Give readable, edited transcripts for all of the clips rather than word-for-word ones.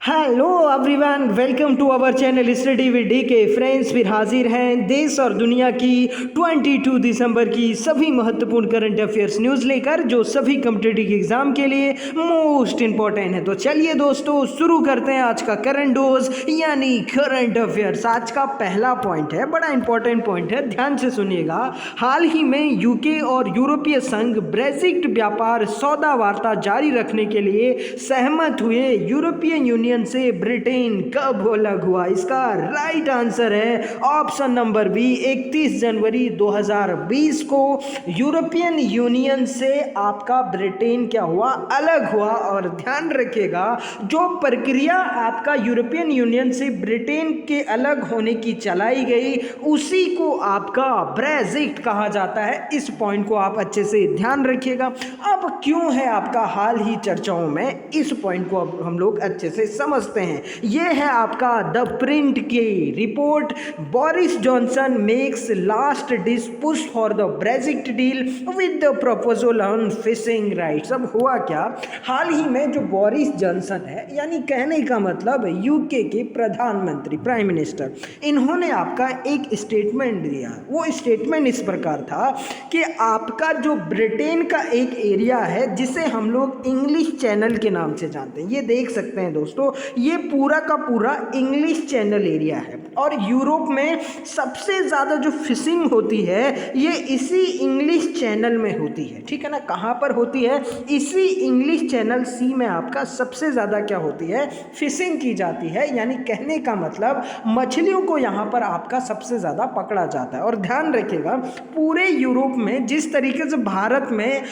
Hello everyone, welcome to our channel study with DK. Friends, फिर हाजिर हैं देश और दुनिया की 22 दिसंबर की सभी महत्वपूर्ण करंट अफेयर्स न्यूज़ लेकर, जो सभी कॉम्पिटिटिव एग्जाम के लिए मोस्ट इंपॉर्टेंट है। तो चलिए दोस्तों, शुरू करते हैं आज का करंट डोज यानी करंट अफेयर्स। आज का पहला पॉइंट है, बड़ा इंपॉर्टेंट पॉइंट है, ध्यान से सुनिएगा। हाल ही में यूके और यूरोपीय संघ ब्रेक्जिट व्यापार सौदा वार्ता जारी रखने के लिए सहमत हुए। यूरोपियन यूनियन से ब्रिटेन कब अलग हुआ? इसका राइट आंसर है ऑप्शन नंबर बी, 31 जनवरी 2020 को यूरोपियन यूनियन से आपका ब्रिटेन क्या हुआ? अलग हुआ। और ध्यान रखिएगा, जो प्रक्रिया आपका यूरोपियन यूनियन से ब्रिटेन के अलग होने की चलाई गई, उसी को आपका ब्रेक्जिट कहा जाता है। इस पॉइंट को आप अच्छे से ध्यान रखिएगा। अब क्यों है आपका हाल ही चर्चाओं में, इस पॉइंट को अब हम लोग अच्छे से समझते हैं। यह है आपका द प्रिंट की report. Boris Johnson makes last dish push for the Brexit deal with the proposal on fishing rights. अब हुआ क्या? हाल ही में जो बोरिस जॉनसन है, यानी कहने का मतलब यूके के प्रधानमंत्री, प्राइम मिनिस्टर, इन्होंने आपका एक स्टेटमेंट दिया। वो स्टेटमेंट इस प्रकार था कि आपका जो ब्रिटेन का एक एरिया है, जिसे हम लोग इंग्लिश चैनल के नाम से जानते हैं, ये देख सकते हैं दोस्तों, ये पूरा का पूरा इंग्लिश चैनल एरिया है। और यूरोप में सबसे ज़्यादा जो फिशिंग होती है, ये इसी इंग्लिश चैनल में होती है। ठीक है ना? कहाँ पर होती है? इसी इंग्लिश चैनल सी में आपका सबसे ज़्यादा क्या होती है? फिशिंग की जाती है। यानी कहने का मतलब मछलियों को यहाँ पर आपका सबसे ज़्यादा पकड़ा जाता है। और ध्यान रखिएगा, पूरे यूरोप में जिस तरीके से भारत में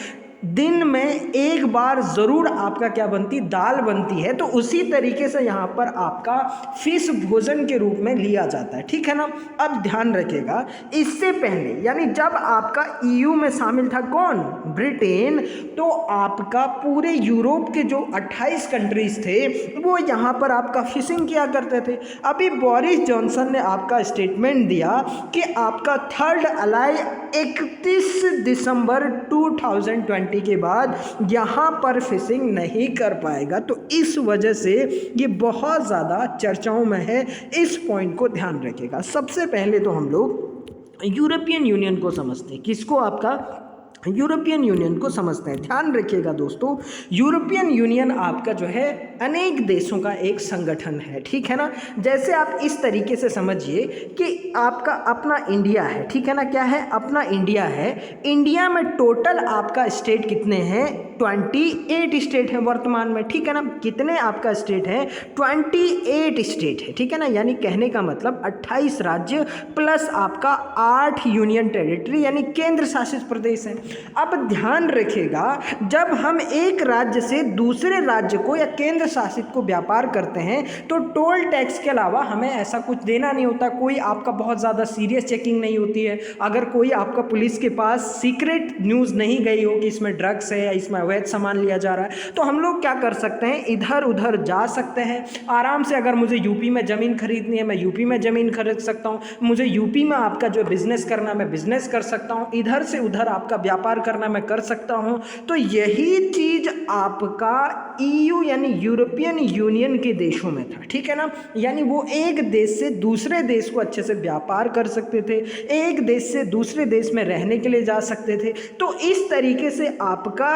दिन में एक बार ज़रूर आपका क्या बनती? दाल बनती है, तो उसी तरीके से यहाँ पर आपका फिश भोजन के रूप में लिया जाता है। ठीक है ना? अब ध्यान रखिएगा, इससे पहले यानी जब आपका ईयू में शामिल था कौन? ब्रिटेन, तो आपका पूरे यूरोप के जो 28 कंट्रीज थे, वो यहाँ पर आपका फिशिंग किया करते थे। अभी बोरिस जॉनसन ने आपका स्टेटमेंट दिया कि आपका थर्ड अलाई 31 दिसंबर 2020 के बाद यहाँ पर फिशिंग नहीं कर पाएगा। तो इस वजह से ये बहुत ज़्यादा चर्चाओं में है। इस पॉइंट को ध्यान रखिएगा। सबसे पहले तो हम लोग यूरोपियन यूनियन को समझते हैं। किसको? आपका यूरोपियन यूनियन को समझते हैं। ध्यान रखिएगा दोस्तों, यूरोपियन यूनियन आपका जो है अनेक देशों का एक संगठन है। ठीक है ना? जैसे आप इस तरीके से समझिए कि आपका अपना इंडिया है। ठीक है ना? क्या है? अपना इंडिया है। इंडिया में टोटल आपका स्टेट कितने हैं? 28 स्टेट हैं वर्तमान में। ठीक है ना? कितने आपका स्टेट है? 28 स्टेट है। ठीक है ना? यानी कहने का मतलब 28 राज्य प्लस आपका 8 यूनियन टेरिटरी यानी केंद्र शासित प्रदेश है। अब ध्यान रखिएगा, जब हम एक राज्य से दूसरे राज्य को या केंद्र शासित को व्यापार करते हैं, तो टोल टैक्स के अलावा हमें ऐसा कुछ देना नहीं होता। कोई आपका बहुत ज़्यादा सीरियस चेकिंग नहीं होती है। अगर कोई आपका पुलिस के पास सीक्रेट न्यूज़ नहीं गई हो कि इसमें ड्रग्स है या इसमें अवैध सामान लिया जा रहा है, तो हम लोग क्या कर सकते हैं? इधर उधर जा सकते हैं आराम से। अगर मुझे यूपी में ज़मीन खरीदनी है, मैं यूपी में ज़मीन खरीद सकता हूँ। मुझे यूपी में आपका जो बिजनेस करना, मैं बिजनेस कर सकता हूँ। इधर से उधर आपका व्यापार करना मैं कर सकता हूं। तो यही चीज आपका ईयू यानी यूरोपियन यूनियन के देशों में था। ठीक है ना? यानी वो एक देश से दूसरे देश को अच्छे से व्यापार कर सकते थे, एक देश से दूसरे देश में रहने के लिए जा सकते थे। तो इस तरीके से आपका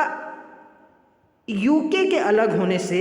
यूके के अलग होने से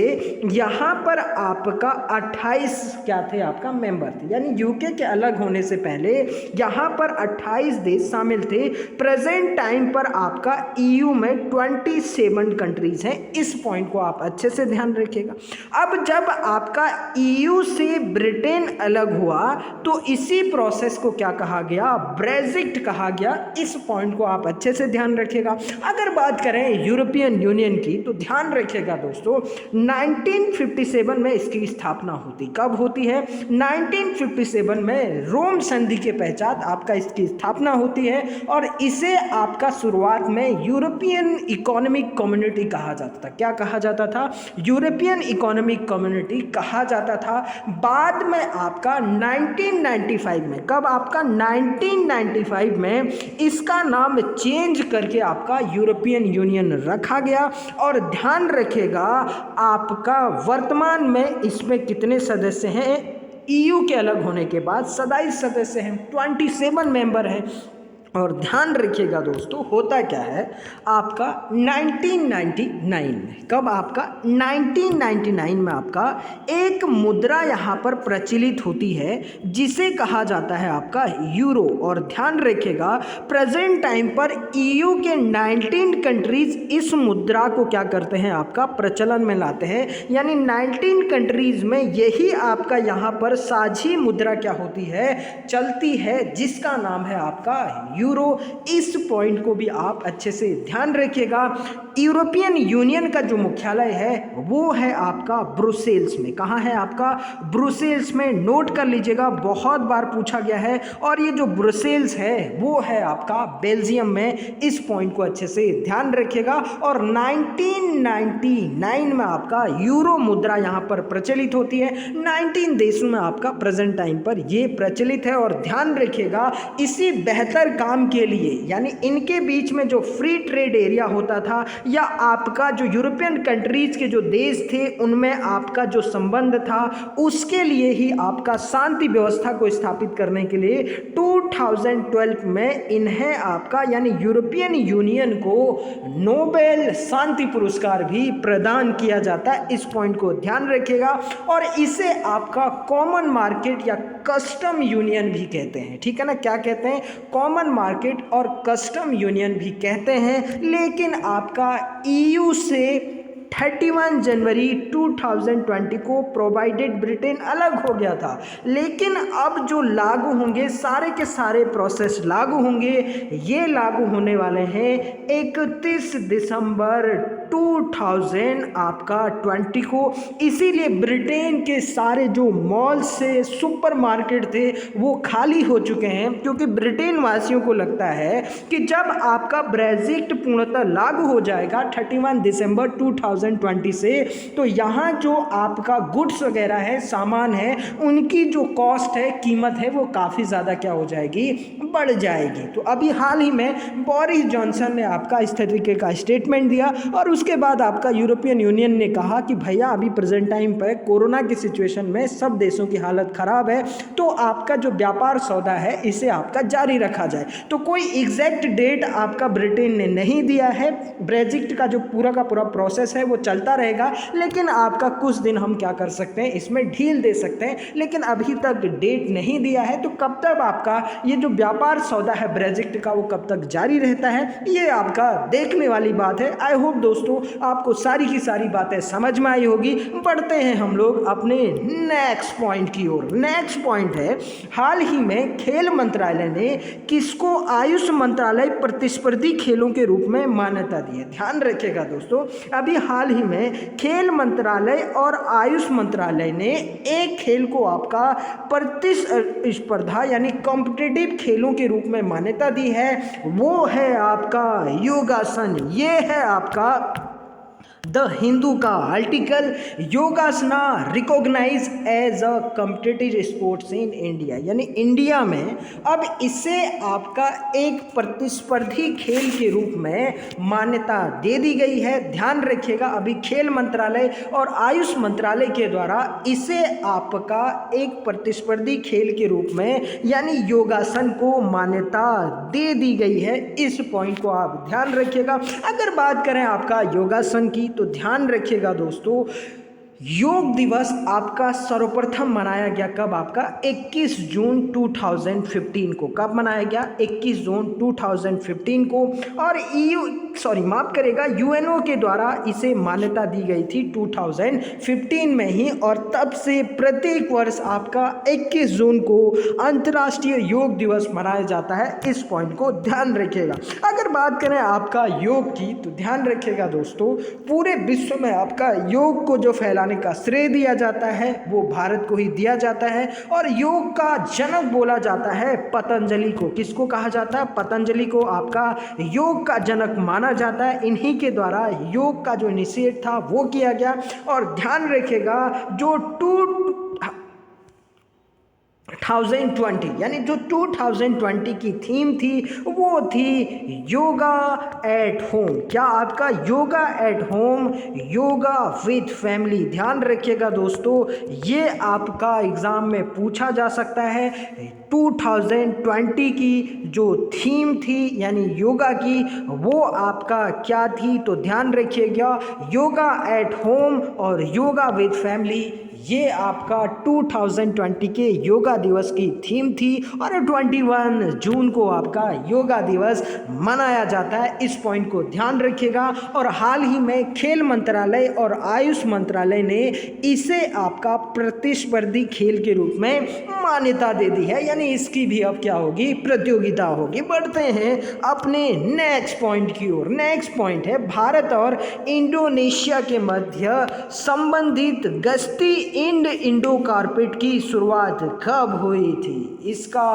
यहाँ पर आपका 28 क्या थे? आपका मेंबर थे। यानी यूके के अलग होने से पहले यहाँ पर 28 देश शामिल थे। प्रेजेंट टाइम पर आपका ईयू में 27 कंट्रीज हैं। इस पॉइंट को आप अच्छे से ध्यान रखिएगा। अब जब आपका ईयू से ब्रिटेन अलग हुआ, तो इसी प्रोसेस को क्या कहा गया? ब्रेक्जिट कहा गया। इस पॉइंट को आप अच्छे से ध्यान रखिएगा। अगर बात करें यूरोपियन यूनियन की, तो ध्यान रखिएगा दोस्तों, 1957 में इसकी स्थापना होती। कब होती है? 1957 में रोम संधि के पश्चात आपका इसकी स्थापना होती है। और इसे आपका शुरुआत में यूरोपियन इकोनॉमिक कम्युनिटी कहा जाता था। क्या कहा जाता था? यूरोपियन इकोनॉमिक कम्युनिटी कहा जाता था। बाद में आपका 1995 में, कब? आपका 1995 में इसका नाम चेंज करके आपका यूरोपियन यूनियन रखा गया। और ध्यान रखिएगा आपका वर्तमान में इसमें कितने सदस्य हैं। ईयू के अलग होने के बाद 27 सदस्य हैं, 27 मेंबर हैं। और ध्यान रखिएगा दोस्तों, होता क्या है आपका 1999 में, कब आपका 1999 में आपका एक मुद्रा यहाँ पर प्रचलित होती है जिसे कहा जाता है आपका यूरो। और ध्यान रखिएगा प्रेजेंट टाइम पर ईयू के 19 कंट्रीज इस मुद्रा को क्या करते हैं आपका प्रचलन में लाते हैं, यानी 19 कंट्रीज में यही आपका यहाँ पर साझी मुद्रा क्या होती है चलती है, जिसका नाम है आपका यूरो। इस पॉइंट को भी आप अच्छे से ध्यान रखिएगा। यूरोपियन यूनियन का जो मुख्यालय है वो है आपका ब्रुसेल्स में। कहाँ है आपका ब्रुसेल्स में, नोट कर लीजिएगा, बहुत बार पूछा गया है। और ये जो ब्रुसेल्स है वो है आपका बेल्जियम में। इस पॉइंट को अच्छे से ध्यान रखिएगा। और 1999 में आपका यूरो मुद्रा यहाँ पर प्रचलित होती है। 19 देशों में आपका प्रेजेंट टाइम पर ये प्रचलित है। और ध्यान रखिएगा इसी बेहतर काम के लिए, यानी इनके बीच में जो फ्री ट्रेड एरिया होता था या आपका जो यूरोपियन कंट्रीज के जो देश थे उनमें आपका जो संबंध था, उसके लिए ही आपका शांति व्यवस्था को स्थापित करने के लिए 2012 में इन्हें आपका यानी यूरोपियन यूनियन को नोबेल शांति पुरस्कार भी प्रदान किया जाता है। इस पॉइंट को ध्यान रखिएगा। और इसे आपका कॉमन मार्केट या कस्टम यूनियन भी कहते हैं, ठीक है ना। क्या कहते हैं, कॉमन मार्केट और कस्टम यूनियन भी कहते हैं। लेकिन आपका ईयू से 31 जनवरी 2020 को प्रोवाइडेड ब्रिटेन अलग हो गया था, लेकिन अब जो लागू होंगे सारे के सारे प्रोसेस लागू होंगे। ये लागू होने वाले हैं 31 दिसंबर 2000 आपका 20 को। इसीलिए ब्रिटेन के सारे जो मॉल से सुपरमार्केट थे वो खाली हो चुके हैं, क्योंकि ब्रिटेन वासियों को लगता है कि जब आपका ब्रेक्जिट पूर्णतः लागू हो जाएगा 31 दिसंबर 2020 से, तो यहाँ जो आपका गुड्स वगैरह है, सामान है, उनकी जो कॉस्ट है, कीमत है, वो काफ़ी ज़्यादा क्या हो जाएगी, बढ़ जाएगी। तो अभी हाल ही में बोरिस जॉनसन ने आपका इस तरीके का स्टेटमेंट दिया। और उसके बाद आपका यूरोपियन यूनियन ने कहा कि भैया अभी प्रेजेंट टाइम पर कोरोना की सिचुएशन में सब देशों की हालत ख़राब है, तो आपका जो व्यापार सौदा है इसे आपका जारी रखा जाए। तो कोई एग्जैक्ट डेट आपका ब्रिटेन ने नहीं दिया है। ब्रेक्जिट का जो पूरा का पूरा प्रोसेस है वो चलता रहेगा, लेकिन आपका कुछ दिन हम क्या कर सकते हैं, इसमें ढील दे सकते हैं, लेकिन अभी तक डेट नहीं दिया है। तो कब तक आपका ये जो व्यापार सौदा है ब्रेक्जिट का वो कब तक जारी रहता है, ये आपका देखने वाली बात है। आई होप दोस्तों आपको सारी की सारी बातें समझ में आई होगी। बढ़ते हैं हम लोग अपने नेक्स्ट पॉइंट की ओर। नेक्स्ट पॉइंट है, हाल ही में खेल मंत्रालय ने किसको आयुष मंत्रालय प्रतिस्पर्धी खेलों के रूप में मान्यता दी है। ध्यान रखिएगा दोस्तों, अभी हाल ही में खेल मंत्रालय और आयुष मंत्रालय ने एक खेल को आपका प्रतिस्पर्धा यानी कॉम्पिटिटिव खेलों के रूप में मान्यता दी है। वो है आपका योगासन। ये है आपका द हिंदू का article, yogasana recognise as a competitive sports in India, यानी इंडिया में अब इसे आपका एक प्रतिस्पर्धी खेल के रूप में मान्यता दे दी गई है। ध्यान रखिएगा, अभी खेल मंत्रालय और आयुष मंत्रालय के द्वारा इसे आपका एक प्रतिस्पर्धी खेल के रूप में यानी योगासन को मान्यता दे दी गई है। इस पॉइंट को आप ध्यान रखिएगा। अगर बात करें आपका योगासन की, तो ध्यान रखिएगा दोस्तों, योग दिवस आपका सर्वप्रथम मनाया गया कब, आपका 21 जून 2015 को। कब मनाया गया, 21 जून 2015 को। और माफ करेगा, यूएनओ के द्वारा इसे मान्यता दी गई थी 2015 में ही। और तब से प्रत्येक वर्ष आपका 21 जून को अंतर्राष्ट्रीय योग दिवस मनाया जाता है। इस पॉइंट को ध्यान रखिएगा। अगर बात करें आपका योग की, तो ध्यान रखिएगा दोस्तों, पूरे विश्व में आपका योग को जो फैलाने का श्रेय दिया जाता है वो भारत को ही दिया जाता है। और योग का जनक बोला जाता है पतंजलि को। किसको कहा जाता है, पतंजलि को आपका योग का जनक माना जाता है। इन्हीं के द्वारा योग का जो इनिशिएट था वो किया गया। और ध्यान रखिएगा, जो 2020 यानी जो 2020 की थीम थी वो थी योगा एट होम। क्या आपका yoga at home, yoga with family. ध्यान रखिएगा दोस्तों, ये आपका एग्ज़ाम में पूछा जा सकता है। 2020 की जो थीम थी यानी योगा की, वो आपका क्या थी, तो ध्यान रखिएगा योगा एट होम और योगा विथ फैमिली, ये आपका 2020 के योगा दिवस की थीम थी। और 21 जून को आपका योगा दिवस मनाया जाता है, इस पॉइंट को ध्यान रखिएगा। और हाल ही में खेल मंत्रालय और आयुष मंत्रालय ने इसे आपका प्रतिस्पर्धी खेल के रूप में मान्यता दे दी है, यानी इसकी भी अब क्या होगी, प्रतियोगिता होगी। बढ़ते हैं अपने नेक्स्ट पॉइंट की ओर। नेक्स्ट पॉइंट है भारत और इंडोनेशिया के मध्य संबंधित गश्ती इंड इंडो कारपेट की शुरुआत कब हुई थी। इसका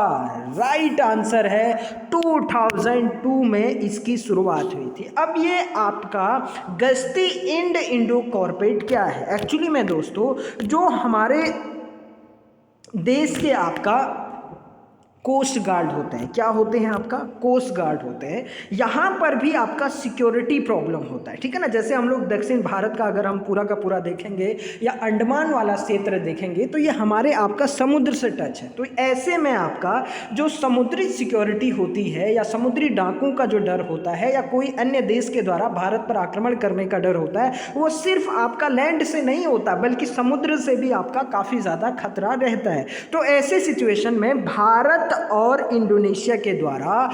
राइट आंसर है 2002 में इसकी शुरुआत हुई थी। अब ये आपका गश्ती इंड इंडो कारपेट क्या है एक्चुअली में दोस्तों, जो हमारे देश के आपका कोस्ट गार्ड होते हैं। क्या होते हैं आपका, कोस्ट गार्ड होते हैं। यहाँ पर भी आपका सिक्योरिटी प्रॉब्लम होता है, ठीक है ना। जैसे हम लोग दक्षिण भारत का अगर हम पूरा का पूरा देखेंगे या अंडमान वाला क्षेत्र देखेंगे तो ये हमारे आपका समुद्र से टच है। तो ऐसे में आपका जो समुद्री सिक्योरिटी होती है या समुद्री डाकुओं का जो डर होता है या कोई अन्य देश के द्वारा भारत पर आक्रमण करने का डर होता है, वो सिर्फ आपका लैंड से नहीं होता बल्कि समुद्र से भी आपका काफ़ी ज़्यादा खतरा रहता है। तो ऐसे सिचुएशन में भारत और इंडोनेशिया के द्वारा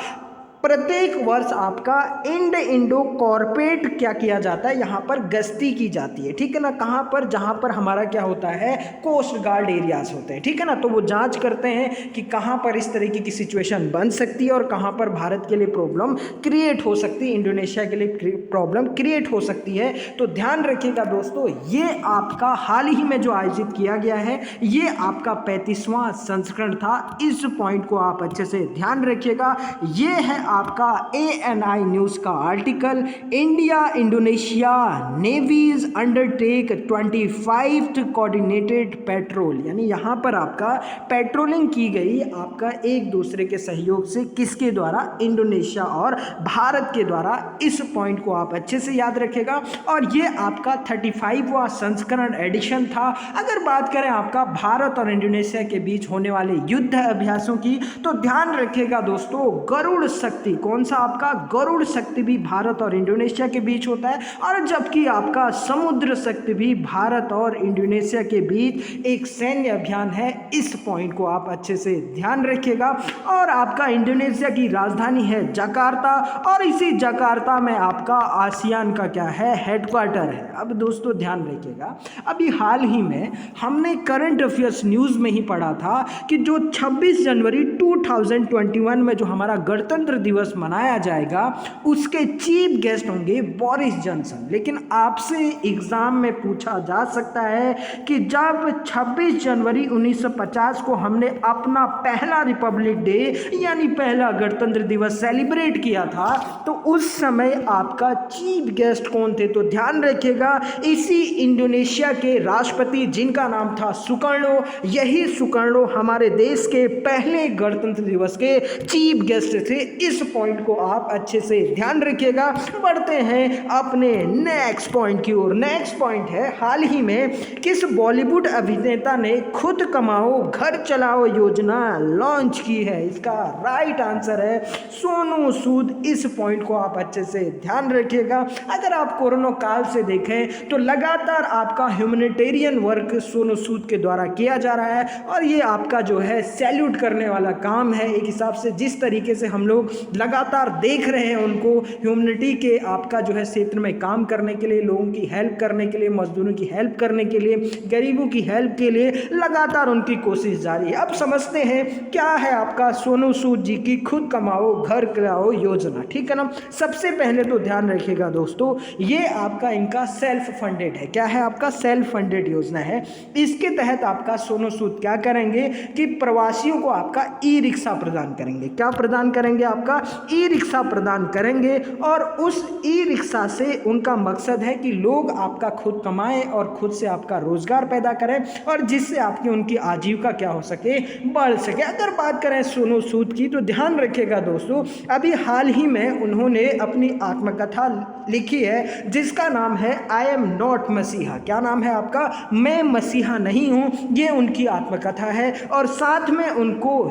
प्रत्येक वर्ष आपका इंड इंडो कॉर्पेट क्या किया जाता है, यहाँ पर गश्ती की जाती है, ठीक है ना। कहाँ पर, जहाँ पर हमारा क्या होता है, कोस्ट गार्ड एरियाज होते हैं, ठीक है ना। तो वो जांच करते हैं कि कहाँ पर इस तरीके की सिचुएशन बन सकती है और कहाँ पर भारत के लिए प्रॉब्लम क्रिएट हो सकती है, इंडोनेशिया के लिए प्रॉब्लम क्रिएट हो सकती है। तो ध्यान रखिएगा दोस्तों, ये आपका हाल ही में जो आयोजित किया गया है, ये आपका 35वां संस्करण था। इस पॉइंट को आप अच्छे से ध्यान रखिएगा। ये है आपका ANI न्यूज़ का article, India Indonesia navies undertake 25th coordinated patrol, यानी यहाँ पर आपका पेट्रोलिंग की गई आपका एक दूसरे के सहयोग से, किसके द्वारा, इंडोनेशिया और भारत के द्वारा। इस पॉइंट को आप अच्छे से याद रखेगा। और ये आपका 35वां संस्करण एडिशन था। अगर बात करें आपका भारत और इंडोनेशिया के बीच होने वाले युद्ध अभ्यासों की, तो ध्यान रखिएगा दोस्तों, गरुड़ शक्ति, कौन सा आपका, गरुड़ शक्ति भी भारत और इंडोनेशिया के बीच होता है। और जबकि आपका समुद्र शक्ति भी भारत और इंडोनेशिया के बीच एक सैन्य अभियान है। इस पॉइंट को आप अच्छे से ध्यान रखिएगा। और आपका इंडोनेशिया की राजधानी है जकार्ता, और इसी जकार्ता में आपका आसियान का क्या है, हेडक्वार्टर है। अब दोस्तों ध्यान रखिएगा, अभी हाल ही में हमने करंट अफेयर्स न्यूज़ में ही पढ़ा था कि जो 26 जनवरी 2021 में जो हमारा गणतंत्र दिवस मनाया जाएगा, उसके चीफ गेस्ट होंगे बोरिस जॉनसन। लेकिन आपसे एग्जाम में पूछा जा सकता है कि जब 26 जनवरी 1950 को हमने अपना पहला रिपब्लिक डे यानी पहला गणतंत्र दिवस सेलिब्रेट किया था, तो उस समय आपका चीफ गेस्ट कौन थे, तो ध्यान रखिएगा, इसी इंडोनेशिया के राष्ट्रपति जिनका नाम था सुकर्णो। यही सुकर्णो हमारे देश के पहले गणतंत्र दिवस के चीफ गेस्ट थे। इस पॉइंट को आप अच्छे से ध्यान रखिएगा। बढ़ते हैं अपने नेक्स्ट पॉइंट की ओर। नेक्स्ट पॉइंट है, हाल ही में किस बॉलीवुड अभिनेता ने खुद कमाओ घर चलाओ योजना लॉन्च की है। इसका राइट आंसर है सोनू सूद। इस पॉइंट को आप अच्छे से ध्यान रखिएगा। अगर आप कोरोना काल से देखें तो लगातार आपका ह्यूमैनिटेरियन वर्क सोनू सूद के द्वारा किया जा रहा है, और ये आपका जो है सैल्यूट करने वाला काम है। एक हिसाब से जिस तरीके से हम लोग लगातार देख रहे हैं उनको ह्यूमैनिटी के आपका जो है क्षेत्र में काम करने के लिए, लोगों की हेल्प करने के लिए, मजदूरों की हेल्प करने के लिए, गरीबों की हेल्प के लिए लगातार उनकी कोशिश जारी है। अब समझते हैं क्या है आपका सोनू सूद जी की खुद कमाओ घर चलाओ योजना, ठीक है ना। सबसे पहले तो ध्यान रखिएगा दोस्तों, ये आपका इनका सेल्फ फंडेड है। क्या है आपका, सेल्फ फंडेड योजना है। इसके तहत आपका सोनू सूद क्या करेंगे कि प्रवासियों को आपका ई रिक्शा प्रदान करेंगे। क्या प्रदान करेंगे, आपका का ई रिक्शा प्रदान करेंगे और उस ई रिक्शा से उनका मकसद है कि लोग आपका खुद कमाएं और खुद से आपका रोजगार पैदा करें और जिससे आपकी उनकी आजीविका क्या हो सके, बढ़ सके। अगर बात करें सोनू सूद की तो ध्यान रखिएगा दोस्तों, अभी हाल ही में उन्होंने अपनी आत्मकथा लिखी है जिसका नाम है आई एम नॉट मसीहा। क्या नाम है आपका? मैं मसीहा नहीं हूँ, ये उनकी आत्मकथा है। और साथ में उनको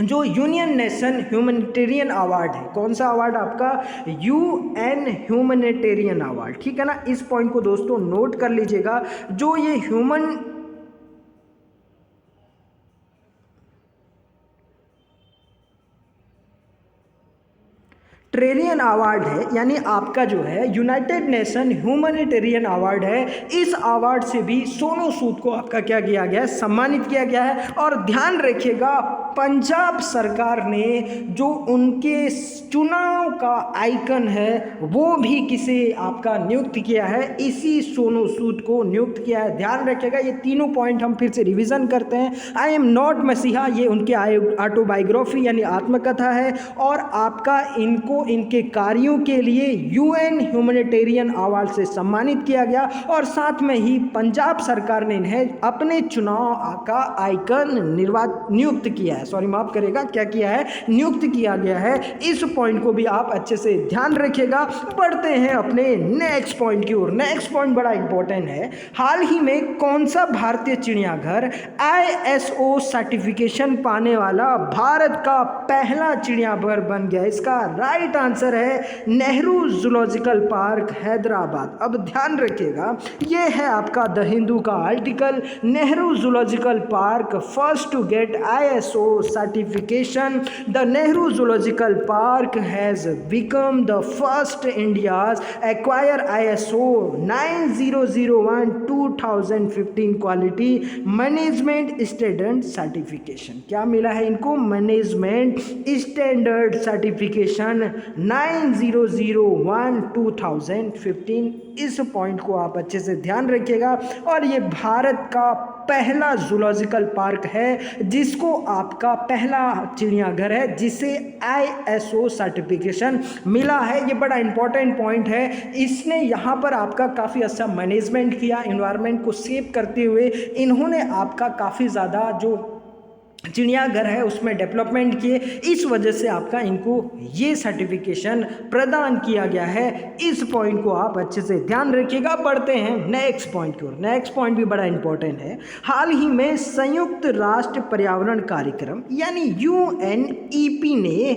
जो यूनियन नेशन ह्यूमैनिटेरियन अवार्ड है, कौन सा अवार्ड आपका? UN ह्यूमैनिटेरियन अवार्ड, ठीक है ना। इस पॉइंट को दोस्तों नोट कर लीजिएगा। जो ये ह्यूमैनिटेरियन अवार्ड है, यानी आपका जो है यूनाइटेड नेशन ह्यूमैनिटेरियन अवार्ड है, इस अवार्ड से भी सोनू सूद को आपका क्या किया गया है? सम्मानित किया गया है। और ध्यान रखिएगा, पंजाब सरकार ने जो उनके चुनाव का आइकन है वो भी किसे आपका नियुक्त किया है? इसी सोनू सूद को नियुक्त किया है। ध्यान रखिएगा, ये तीनों पॉइंट हम फिर से रिवीजन करते हैं। आई एम नॉट मसीहा ये उनके ऑटोबायोग्राफी यानी आत्मकथा है, और आपका इनको इनके कार्यों के लिए UN ह्यूमैनिटेरियन अवार्ड से सम्मानित किया गया। और साथ में ही पंजाब सरकार ने इन्हें अपने चुनाव का आइकन नियुक्त किया है। सॉरी माफ करेगा, क्या किया है? नियुक्त किया गया है। इस पॉइंट को भी आप अच्छे से ध्यान रखिएगा। बढ़ते हैं अपने नेक्स्ट पॉइंट की ओर। नेक्स्ट पॉइंट बड़ा इंपॉर्टेंट है। हाल ही में कौन सा भारतीय चिड़ियाघर ISO सर्टिफिकेशन पाने वाला भारत का पहला चिड़ियाघर बन गया? इसका राइट आंसर है नेहरू जूलॉजिकल पार्क, हैदराबाद। अब ध्यान रखिएगा, यह है आपका द हिंदू का article. Nehru zoological park first to get ISO certification. The Nehru Zoological Park has become the first India's acquire ISO 9001-2015 quality management standard certification. क्या मिला है इनको? Management standard certification 9001-2015। इस पॉइंट को आप अच्छे से ध्यान रखिएगा। और ये भारत का पहला जूलॉजिकल पार्क है जिसको आपका पहला चिड़ियाघर है जिसे ISO सर्टिफिकेशन मिला है। ये बड़ा इंपॉर्टेंट पॉइंट है। इसने यहाँ पर आपका काफ़ी अच्छा मैनेजमेंट किया, एनवायरनमेंट को सेव करते हुए इन्होंने आपका काफ़ी ज़्यादा जो चिड़ियाघर है उसमें डेवलपमेंट किए। इस वजह से आपका इनको ये सर्टिफिकेशन प्रदान किया गया है। इस पॉइंट को आप अच्छे से ध्यान रखिएगा। बढ़ते हैं नेक्स्ट पॉइंट की ओर। नेक्स्ट पॉइंट भी बड़ा इंपॉर्टेंट है। हाल ही में संयुक्त राष्ट्र पर्यावरण कार्यक्रम यानी UNEP ने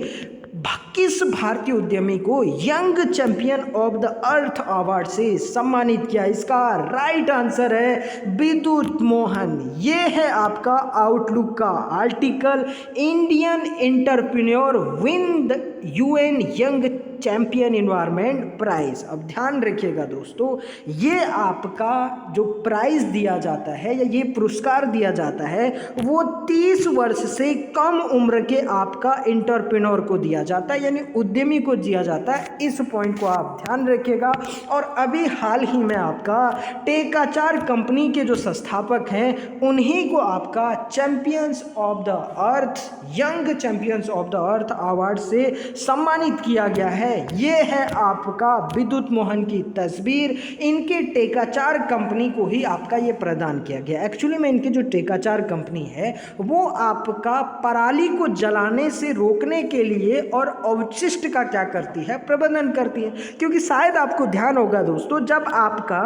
किस भारतीय उद्यमी को young champion of the earth award से सम्मानित किया? इसका राइट आंसर है विद्युत मोहन। ये है आपका आउटलुक का article. Indian entrepreneur win the UN young champion environment prize. अब ध्यान रखिएगा दोस्तों, ये आपका जो प्राइज दिया जाता है या ये पुरस्कार दिया जाता है वो 30 वर्ष से कम उम्र के आपका एंटरप्रेन्योर को दिया जाता है, यानी उद्यमी को दिया जाता है। इस पॉइंट को आप ध्यान रखिएगा। और अभी हाल ही में आपका टेकाचार कंपनी के जो संस्थापक हैं उन्हीं को आपका champions of the earth young champions of the earth award से सम्मानित किया गया है। ये है आपका विद्युत मोहन की तस्वीर। इनके टेकाचार कंपनी को ही आपका ये प्रदान किया गया। एक्चुअली में इनकी जो टेकाचार कंपनी है वो आपका पराली को जलाने से रोकने के लिए और अवशिष्ट का क्या करती है? प्रबंधन करती है। क्योंकि शायद आपको ध्यान होगा दोस्तों, जब आपका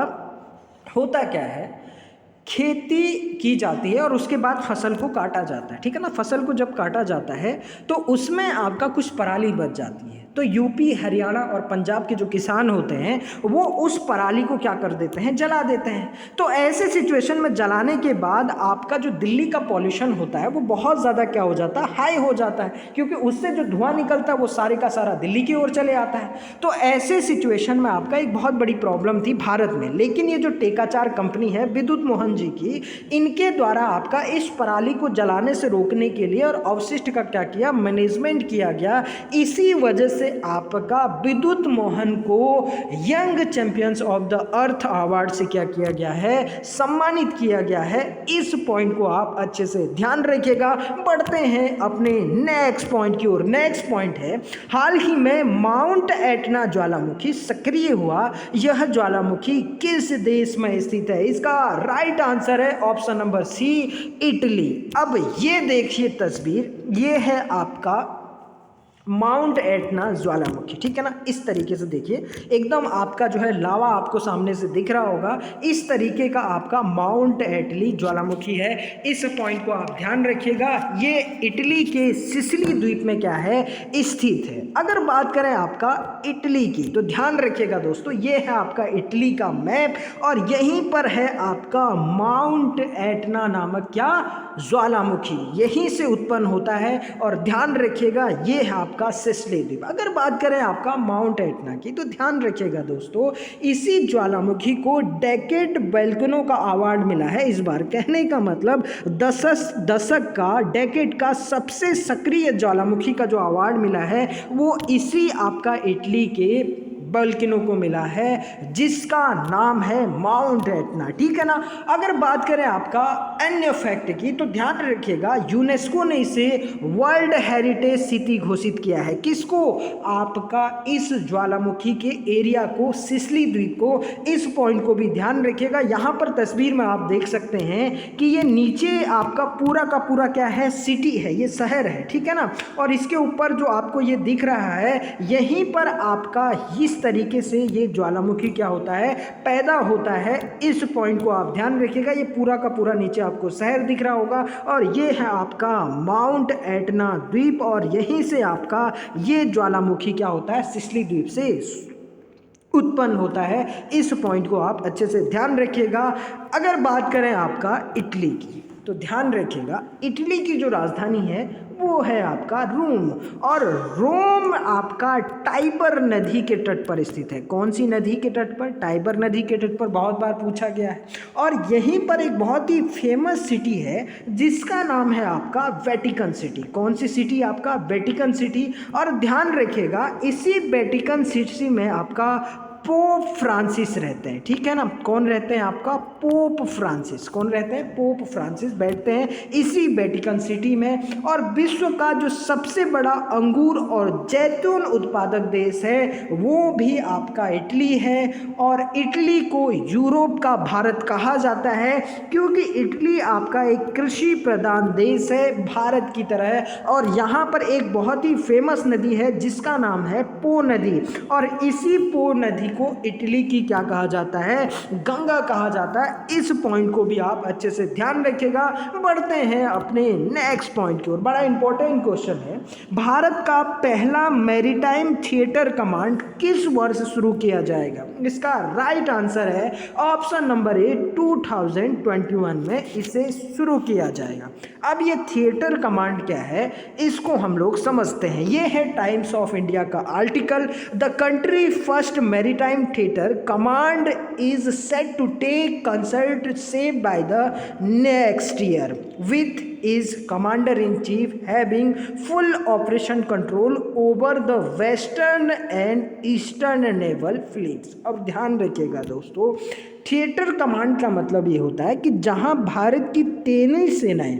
होता क्या है, खेती की जाती है और उसके बाद फसल को काटा जाता है, ठीक है ना। फसल को जब काटा जाता है तो उसमें आपका कुछ पराली बच जाती है। तो यूपी, हरियाणा और पंजाब के जो किसान होते हैं वो उस पराली को क्या कर देते हैं? जला देते हैं। तो ऐसे सिचुएशन में जलाने के बाद आपका जो दिल्ली का पॉल्यूशन होता है वो बहुत ज़्यादा क्या हो जाता है? हाई हो जाता है, क्योंकि उससे जो धुआं निकलता है वो सारे का सारा दिल्ली की ओर चले आता है। तो ऐसे सिचुएशन में आपका एक बहुत बड़ी प्रॉब्लम थी भारत में। लेकिन ये जो टेकाचार कंपनी है विद्युत मोहन जी की, इनके द्वारा आपका इस पराली को जलाने से रोकने के लिए और अवशिष्ट का क्या किया? मैनेजमेंट किया गया। इसी वजह से से आपका विद्युत मोहन को young champions of the earth award से क्या किया गया है, सम्मानित किया गया है। इस पॉइंट को आप अच्छे से ध्यान रखिएगा। बढ़ते हैं अपने नेक्स्ट पॉइंट की ओर। नेक्स्ट पॉइंट है, हाल ही में माउंट एटना ज्वालामुखी सक्रिय हुआ। यह ज्वालामुखी किस देश में स्थित है? इसका राइट आंसर है ऑप्शन नंबर सी, इटली। अब ये देखिए तस्वीर, ये है आपका माउंट एटना ज्वालामुखी, ठीक है ना। इस तरीके से देखिए, एकदम आपका जो है लावा आपको सामने से दिख रहा होगा। इस तरीके का आपका माउंट एटली ज्वालामुखी है। इस पॉइंट को आप ध्यान रखिएगा। ये इटली के सिसिली द्वीप में क्या है, स्थित है। अगर बात करें आपका इटली की, तो ध्यान रखिएगा दोस्तों, ये है आपका इटली का मैप और यहीं पर है आपका माउंट एटना नामक क्या, ज्वालामुखी। यहीं से उत्पन्न होता है और ध्यान रखिएगा ये है आपका सिसिली द्वीप। अगर बात करें आपका माउंट एटना की, तो ध्यान रखिएगा दोस्तों, इसी ज्वालामुखी को डेकेड वोल्केनो का अवार्ड मिला है इस बार। कहने का मतलब दशक का, डेकेड का सबसे सक्रिय ज्वालामुखी का जो अवार्ड मिला है वो इसी आपका इटली के वोल्केनो को मिला है, जिसका नाम है माउंट एटना, ठीक है ना। अगर बात करें आपका अन्य फैक्ट की, तो ध्यान रखिएगा यूनेस्को ने इसे वर्ल्ड हेरिटेज सिटी घोषित किया है। किसको? आपका इस ज्वालामुखी के एरिया को, सिसिली द्वीप को। इस पॉइंट को भी ध्यान रखिएगा। यहाँ पर तस्वीर में आप देख सकते हैं कि ये नीचे आपका पूरा का पूरा क्या है, सिटी है, ये शहर है, ठीक है ना। और इसके ऊपर जो आपको ये दिख रहा है, यहीं पर आपका इस तरीके से ये ज्वालामुखी क्या होता है, पैदा होता है। इस पॉइंट को आप ध्यान रखिएगा। ये पूरा का पूरा नीचे आपको शहर दिख रहा होगा और ये है आपका माउंट एटना द्वीप और यहीं से आपका ये ज्वालामुखी क्या होता है, सिसिली द्वीप से उत्पन्न होता है। इस पॉइंट को आप अच्छे से ध्यान रखिएगा। अगर बात करें आपका इटली की, तो ध्यान रखिएगा इटली की जो राजधानी है वो है आपका रोम और रोम आपका टाइबर नदी के तट पर स्थित है। कौन सी नदी के तट पर? टाइबर नदी के तट पर, बहुत बार पूछा गया है। और यहीं पर एक बहुत ही फेमस सिटी है जिसका नाम है आपका वेटिकन सिटी। कौन सी सिटी? आपका वेटिकन सिटी। और ध्यान रखिएगा इसी वेटिकन सिटी में आपका पोप फ्रांसिस रहते हैं, ठीक है ना। कौन रहते हैं? आपका पोप फ्रांसिस। कौन रहते हैं? पोप फ्रांसिस बैठते हैं इसी वेटिकन सिटी में। और विश्व का जो सबसे बड़ा अंगूर और जैतून उत्पादक देश है वो भी आपका इटली है। और इटली को यूरोप का भारत कहा जाता है क्योंकि इटली आपका एक कृषि प्रधान देश है भारत की तरह। और यहाँ पर एक बहुत ही फेमस नदी है जिसका नाम है पो नदी और इसी पो नदी को इटली की क्या कहा जाता है? गंगा कहा जाता है। इस पॉइंट को भी आप अच्छे से ध्यान रखिएगा। बढ़ते हैं अपने नेक्स्ट पॉइंट की ओर। बड़ा इंपॉर्टेंट क्वेश्चन है, भारत का पहला मैरीटाइम थिएटर कमांड किस वर्ष शुरू किया जाएगा? इसका राइट आंसर है ऑप्शन नंबर ए, 2021 में इसे शुरू किया जाएगा। अब ये थिएटर कमांड क्या है इसको हम लोग समझते हैं। ये है टाइम्स ऑफ इंडिया का article. The country first maritime theater command is set to take concert shape by the next year with is commander-in-chief having full operation control over the western and eastern naval fleets। अब ध्यान रखिएगा दोस्तों, theatre command का मतलब ये होता है कि जहां भारत की तीनों सेनाएं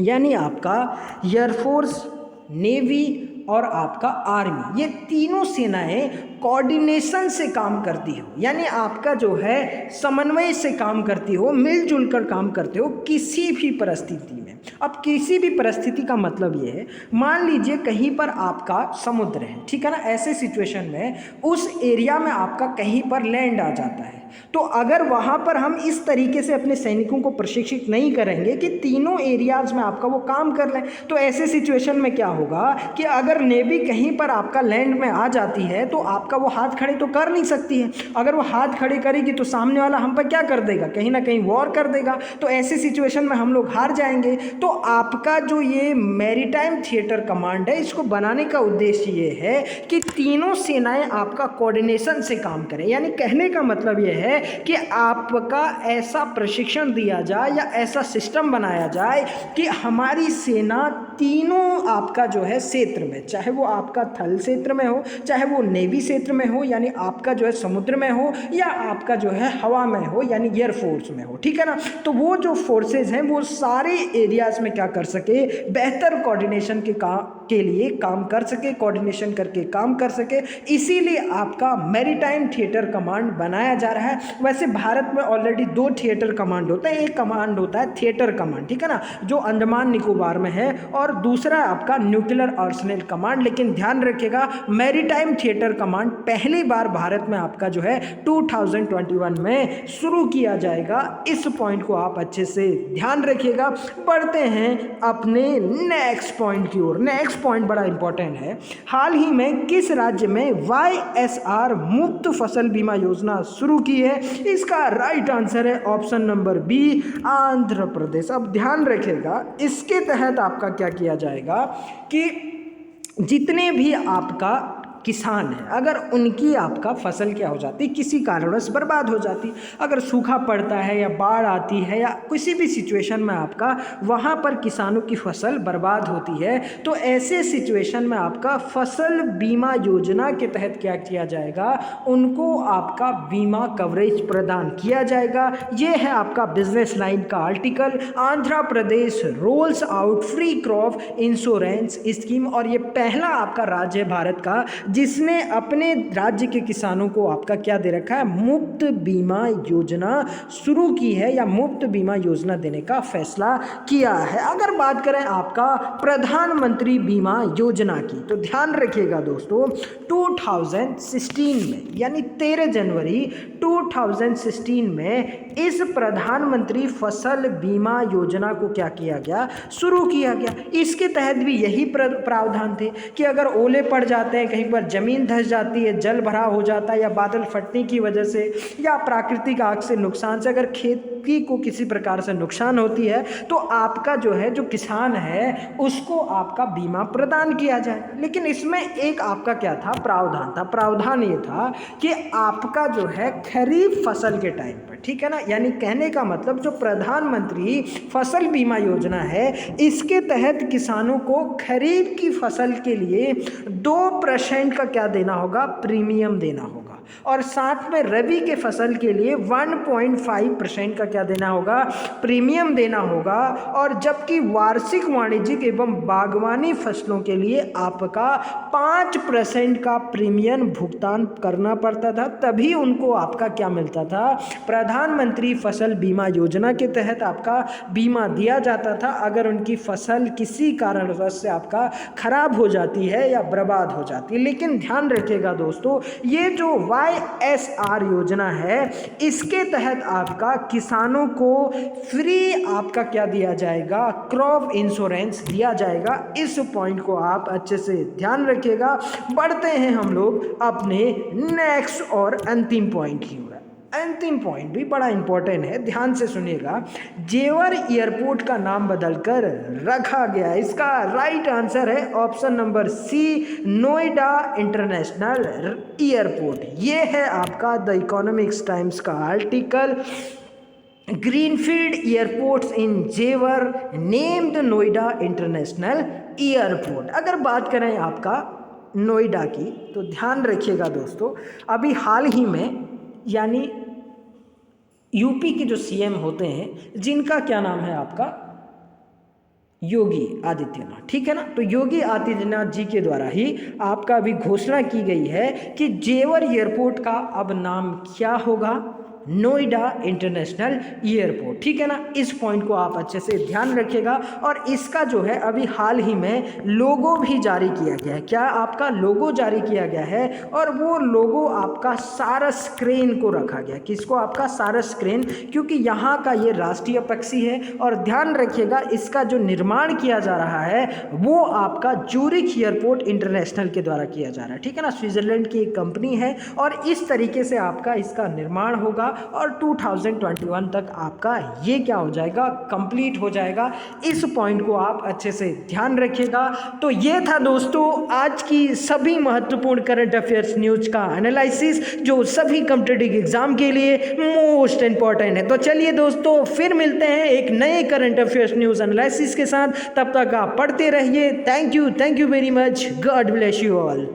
यानी आपका एयरफोर्स, नेवी और आपका आर्मी, ये तीनों सेनाएं कोऑर्डिनेशन से काम करती हो, यानी आपका जो है समन्वय से काम करती हो, मिलजुल कर काम करते हो किसी भी परिस्थिति में। अब किसी भी परिस्थिति का मतलब ये है, मान लीजिए कहीं पर आपका समुद्र है, ठीक है ना। ऐसे सिचुएशन में उस एरिया में आपका कहीं पर लैंड आ जाता है, तो अगर वहाँ पर हम इस तरीके से अपने सैनिकों को प्रशिक्षित नहीं करेंगे कि तीनों एरियाज में आपका वो काम कर लें, तो ऐसे सिचुएशन में क्या होगा कि अगर नेवी कहीं पर आपका लैंड में आ जाती है तो आपका वो हाथ खड़े तो कर नहीं सकती है। अगर वो हाथ खड़े करेगी तो सामने वाला हम पर क्या कर देगा? कहीं ना कहीं वॉर कर देगा। तो ऐसे सिचुएशन में हम लोग हार जाएंगे। तो आपका जो ये मैरीटाइम थिएटर कमांड है, इसको बनाने का उद्देश्य ये है कि तीनों सेनाएं आपका कोऑर्डिनेशन से काम करें। यानी कहने का मतलब ये है कि आपका ऐसा प्रशिक्षण दिया जाए या ऐसा सिस्टम बनाया जाए कि हमारी सेना तीनों आपका जो है क्षेत्र में, चाहे वो आपका थल क्षेत्र में हो, चाहे वो नेवी क्षेत्र में हो यानी आपका जो है समुद्र में हो, या आपका जो है हवा में हो यानी एयरफोर्स में हो, ठीक है ना। तो वो जो फोर्सेज हैं वो सारे एरियाज में क्या कर सके, बेहतर कोऑर्डिनेशन के लिए काम कर सके, कोऑर्डिनेशन करके काम कर सके। इसीलिए आपका मैरीटाइम थिएटर कमांड बनाया जा रहा है। वैसे भारत में ऑलरेडी 2 थिएटर कमांड होते हैं, एक कमांड होता है थिएटर कमांड, ठीक है ना, जो अंडमान निकोबार में है, और दूसरा आपका न्यूक्लियर आर्सेनल कमांड। लेकिन ध्यान रखिएगा मैरीटाइम थिएटर कमांड पहली बार भारत में आपका जो है 2021 में शुरू किया जाएगा। इस पॉइंट को आप अच्छे से ध्यान रखिएगा। बढ़ते हैं अपने नेक्स्ट पॉइंट की ओर। नेक्स्ट पॉइंट बड़ा इंपॉर्टेंट है। हाल ही में किस राज्य में YSR मुफ्त फसल बीमा योजना शुरू की है? इसका राइट आंसर है option number B, Andhra Pradesh. अब ध्यान रखिएगा, इसके तहत आपका क्या किया जाएगा कि जितने भी आपका किसान है, अगर उनकी आपका फसल क्या हो जाती, किसी कारणवश बर्बाद हो जाती, अगर सूखा पड़ता है या बाढ़ आती है या किसी भी सिचुएशन में आपका वहाँ पर किसानों की फसल बर्बाद होती है, तो ऐसे सिचुएशन में आपका फसल बीमा योजना के तहत क्या किया जाएगा, उनको आपका बीमा कवरेज प्रदान किया जाएगा। ये है आपका बिजनेस लाइन का article. Andhra Pradesh rolls out free crop insurance scheme, और ये पहला आपका राज्य है भारत का जिसने अपने राज्य के किसानों को आपका क्या दे रखा है, मुफ्त बीमा योजना शुरू की है या मुफ्त बीमा योजना देने का फैसला किया है। अगर बात करें आपका प्रधानमंत्री बीमा योजना की, तो ध्यान रखिएगा दोस्तों 2016 में यानी 13 जनवरी 2016 में इस प्रधानमंत्री फसल बीमा योजना को क्या किया गया, शुरू किया गया। इसके तहत भी यही प्रावधान थे कि अगर ओले पड़ जाते हैं, कहीं पर जमीन धंस जाती है, जल भराव हो जाता है, या बादल फटने की वजह से या प्राकृतिक आग से नुकसान से अगर खेती को किसी प्रकार से नुकसान होती है, तो आपका जो है जो किसान है उसको आपका बीमा प्रदान किया जाए। लेकिन इसमें एक आपका क्या था, प्रावधान था। प्रावधान ये था कि आपका जो है खरीफ फसल के टाइम पर, ठीक है ना, यानी कहने का मतलब जो प्रधानमंत्री फसल बीमा योजना है इसके तहत किसानों को खरीफ की फसल के लिए 2% का क्या देना होगा, प्रीमियम देना होगा, और साथ में रबी के फसल के लिए 1.5% का क्या देना होगा, प्रीमियम देना होगा। और जबकि वार्षिक वाणिज्यिक एवं बागवानी फसलों के लिए आपका 5% का प्रीमियम भुगतान करना पड़ता था, तभी उनको आपका क्या मिलता था, प्रधानमंत्री फसल बीमा योजना के तहत आपका बीमा दिया जाता था अगर उनकी फसल किसी कारणवश से आपका खराब हो जाती है या बर्बाद हो जाती है। लेकिन ध्यान रखिएगा दोस्तों, ये जो YSR योजना है इसके तहत आपका किसानों को फ्री आपका क्या दिया जाएगा, क्रॉप इंश्योरेंस दिया जाएगा। इस पॉइंट को आप अच्छे से ध्यान रखिएगा। बढ़ते हैं हम लोग अपने नेक्स्ट और अंतिम पॉइंट की ओर। अंतिम पॉइंट भी बड़ा इंपॉर्टेंट है, ध्यान से सुनिएगा। जेवर एयरपोर्ट का नाम बदलकर रखा गया, इसका राइट आंसर है option number C, Noida international airport. ये है आपका द इकोनॉमिक्स टाइम्स का article. Greenfield airports in Jewar named Noida international airport. अगर बात करें आपका नोएडा की, तो ध्यान रखिएगा दोस्तों, अभी हाल ही में यानी यूपी के जो सीएम होते हैं जिनका क्या नाम है आपका, योगी आदित्यनाथ, ठीक है ना। तो योगी आदित्यनाथ जी के द्वारा ही आपका अभी घोषणा की गई है कि जेवर एयरपोर्ट का अब नाम क्या होगा, नोएडा इंटरनेशनल एयरपोर्ट, ठीक है ना। इस पॉइंट को आप अच्छे से ध्यान रखिएगा। और इसका जो है अभी हाल ही में लोगो भी जारी किया गया है। क्या आपका लोगो जारी किया गया है, और वो लोगो आपका सारस क्रेन को रखा गया। किसको, आपका सारस क्रेन, क्योंकि यहाँ का ये राष्ट्रीय पक्षी है। और ध्यान रखिएगा इसका जो निर्माण किया जा रहा है वो आपका ज्यूरिख एयरपोर्ट इंटरनेशनल के द्वारा किया जा रहा है, ठीक है ना। स्विट्जरलैंड की एक कंपनी है और इस तरीके से आपका इसका निर्माण होगा। और 2021 तक आपका ये क्या हो जाएगा, कंप्लीट हो जाएगा। इस पॉइंट को आप अच्छे से ध्यान रखिएगा। तो ये था दोस्तों आज की सभी महत्वपूर्ण करंट अफेयर्स न्यूज का एनालिसिस जो सभी कॉम्पिटिटिव एग्जाम के लिए मोस्ट इंपॉर्टेंट है। तो चलिए दोस्तों फिर मिलते हैं एक नए करंट अफेयर्स न्यूज एनालिसिस के साथ। तब तक आप पढ़ते रहिए। Thank you very much. God bless you all.